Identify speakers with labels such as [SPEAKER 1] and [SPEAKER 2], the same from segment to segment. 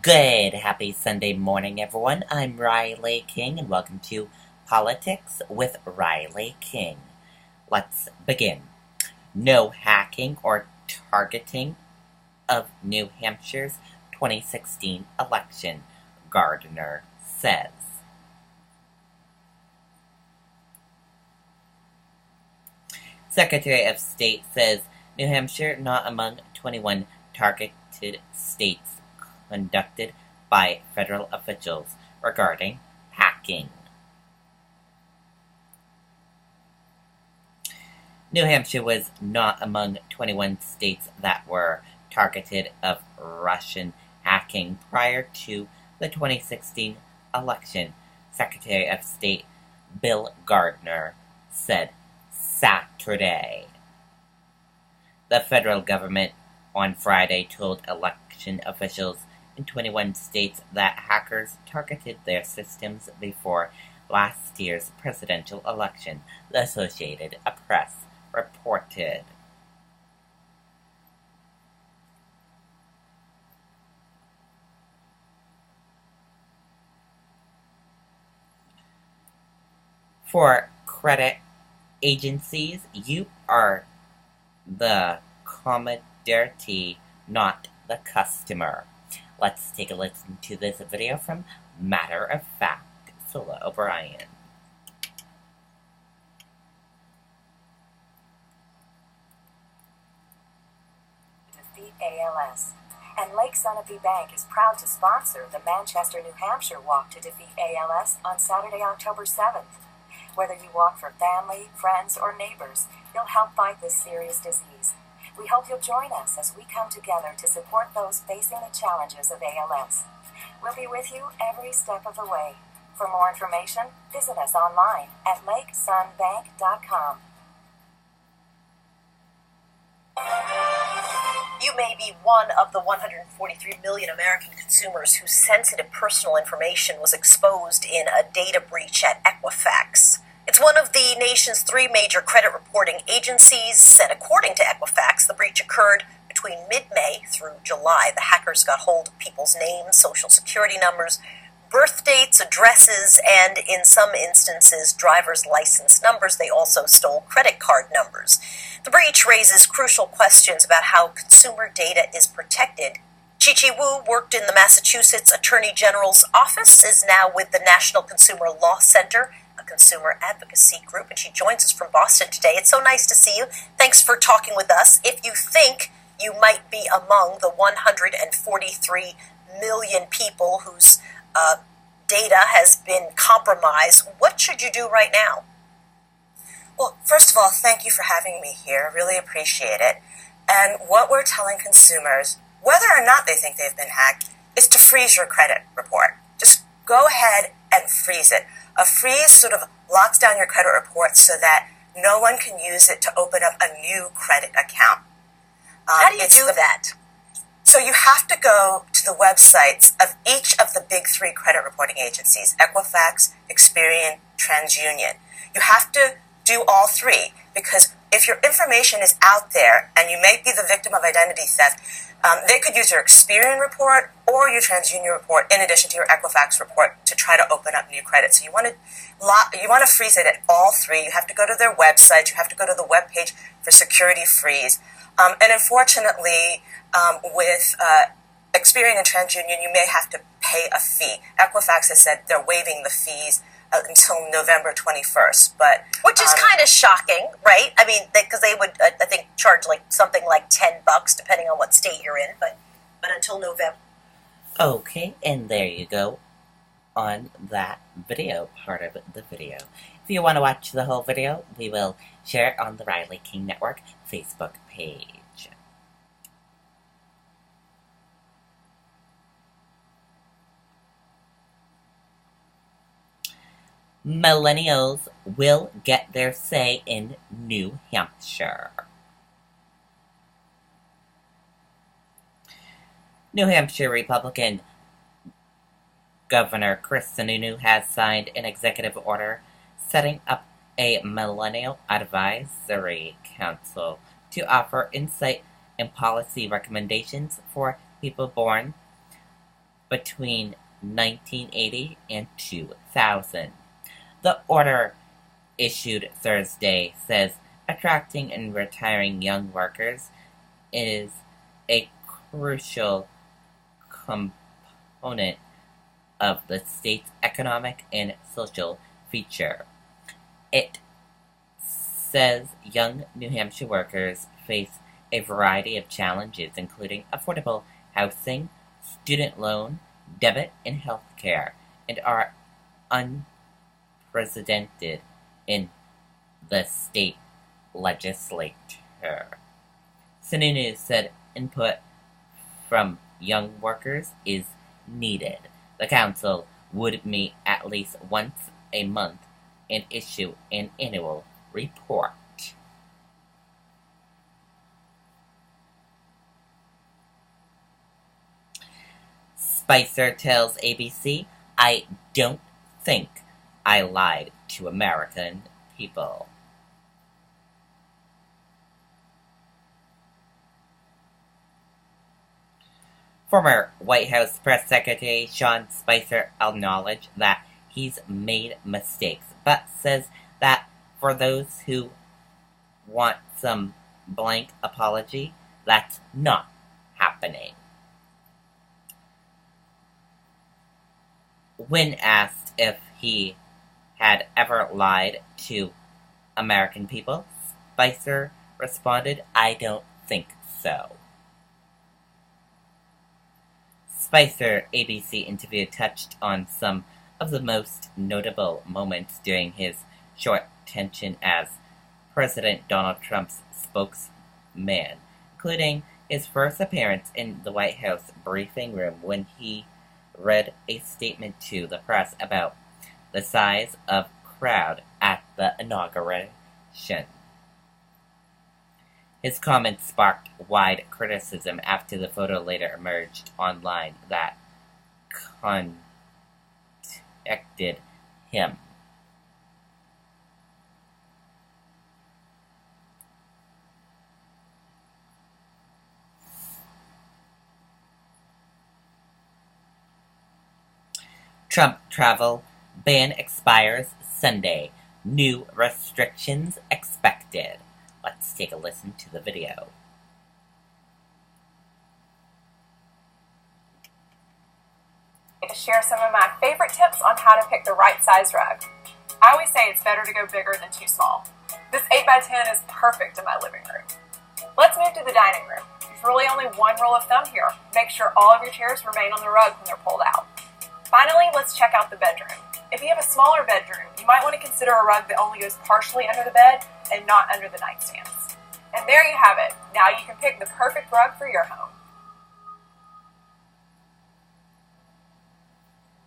[SPEAKER 1] Good, happy Sunday morning, everyone. I'm Riley King, and welcome to Politics with Riley King. Let's begin. No hacking or targeting of New Hampshire's 2016 election, Gardner says. Secretary of State says New Hampshire not among 21 targeted states conducted by federal officials regarding hacking. New Hampshire was not among 21 states that were targeted of Russian hacking prior to the 2016 election, Secretary of State Bill Gardner said Saturday. The federal government on Friday told election officials in 21 states that hackers targeted their systems before last year's presidential election, the Associated Press reported. For credit agencies, you are the commodity, not the customer. Let's take a listen to this video from Matter of Fact, Sola O'Brien.
[SPEAKER 2] Defeat ALS. And Lake Sunapee Bank is proud to sponsor the Manchester, New Hampshire Walk to Defeat ALS on Saturday, October 7th. Whether you walk for family, friends, or neighbors, you'll help fight this serious disease. We hope you'll join us as we come together to support those facing the challenges of ALS. We'll be with you every step of the way. For more information, visit us online at lakesunbank.com.
[SPEAKER 3] You may be one of the 143 million American consumers whose sensitive personal information was exposed in a data breach at Equifax. It's one of the nation's 3 major credit reporting agencies, and according to Equifax, the breach occurred between mid-May through July. The hackers got hold of people's names, social security numbers, birth dates, addresses, and in some instances, driver's license numbers. They also stole credit card numbers. The breach raises crucial questions about how consumer data is protected. Chi-Chi Wu worked in the Massachusetts Attorney General's office, is now with the National Consumer Law Center, a consumer advocacy group, and she joins us from Boston today. It's so nice to see you. Thanks for talking with us. If you think you might be among the 143 million people whose data has been compromised, what should you do right now?
[SPEAKER 4] Well, first of all, thank you for having me here. I really appreciate it. And what we're telling consumers, whether or not they think they've been hacked, is to freeze your credit report. Just go ahead and freeze it. A freeze sort of locks down your credit report so that no one can use it to open up a new credit account.
[SPEAKER 3] How do you do that?
[SPEAKER 4] So you have to go to the websites of each of the big 3 credit reporting agencies, Equifax, Experian, TransUnion. You have to do all 3 because if your information is out there and you may be the victim of identity theft, they could use your Experian report or your TransUnion report in addition to your Equifax report to try to open up new credit. So you want to freeze it at all 3. You have to go to their website. You have to go to the webpage for security freeze. And unfortunately, with Experian and TransUnion, you may have to pay a fee. Equifax has said they're waiving the fees until November 21st, but
[SPEAKER 3] which is kind of shocking, right? I mean, because they would, I think, charge something like $10, depending on what state you're in, but until November.
[SPEAKER 1] Okay, and there you go on that video, part of the video. If you want to watch the whole video, we will share it on the Riley King Network Facebook page. Millennials will get their say in New Hampshire. New Hampshire Republican Governor Chris Sununu has signed an executive order setting up a Millennial Advisory Council to offer insight and policy recommendations for people born between 1980 and 2000. The order issued Thursday says attracting and retiring young workers is a crucial component of the state's economic and social future. It says young New Hampshire workers face a variety of challenges, including affordable housing, student loan, debit, and health care, and are unprecedented in the state legislature. Sununu said input from young workers is needed. The council would meet at least once a month and issue an annual report. Spicer tells ABC, "I don't think I lied to American people." Former White House Press Secretary Sean Spicer acknowledged that he's made mistakes, but says that for those who want some blank apology, that's not happening. When asked if he had ever lied to American people, Spicer responded, "I don't think so." Spicer ABC interview touched on some of the most notable moments during his short tenure as President Donald Trump's spokesman, including his first appearance in the White House briefing room when he read a statement to the press about the size of crowd at the inauguration. His comments sparked wide criticism after the photo later emerged online that contacted him. Trump travel ban expires Sunday. New restrictions expected. Let's take a listen to the video.
[SPEAKER 5] To share some of my favorite tips on how to pick the right size rug. I always say it's better to go bigger than too small. This 8x10 is perfect in my living room. Let's move to the dining room. There's really only one rule of thumb here. Make sure all of your chairs remain on the rug when they're pulled out. Finally, let's check out the bedroom. If you have a smaller bedroom, you might want to consider a rug that only goes partially under the bed and not under the nightstands. And there you have it. Now you can pick the perfect rug for your home.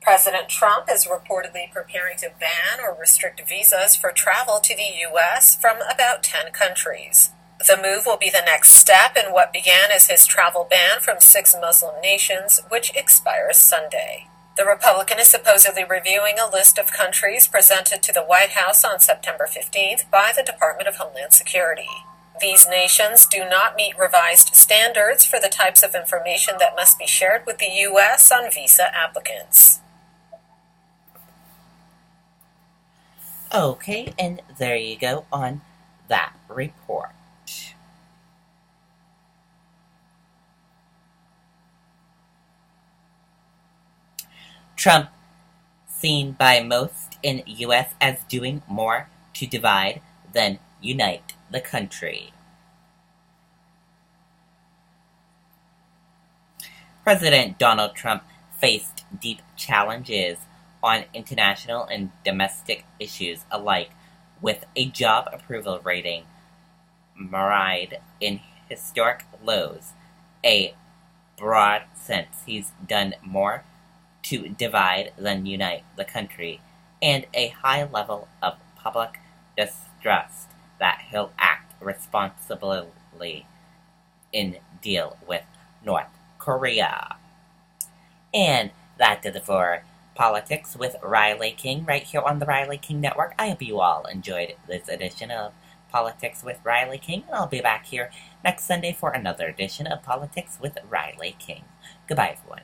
[SPEAKER 3] President Trump is reportedly preparing to ban or restrict visas for travel to the U.S. from about 10 countries. The move will be the next step in what began as his travel ban from 6 Muslim nations, which expires Sunday. The Republican is supposedly reviewing a list of countries presented to the White House on September 15th by the Department of Homeland Security. These nations do not meet revised standards for the types of information that must be shared with the U.S. on visa applicants.
[SPEAKER 1] Okay, and there you go on that report. Trump, seen by most in U.S. as doing more to divide than unite the country. President Donald Trump faced deep challenges on international and domestic issues alike, with a job approval rating mired in historic lows. A broad sense he's done more to divide than unite the country, and a high level of public distrust that he'll act responsibly in deal with North Korea. And that did it for Politics with Riley King right here on the Riley King Network. I hope you all enjoyed this edition of Politics with Riley King, and I'll be back here next Sunday for another edition of Politics with Riley King. Goodbye, everyone.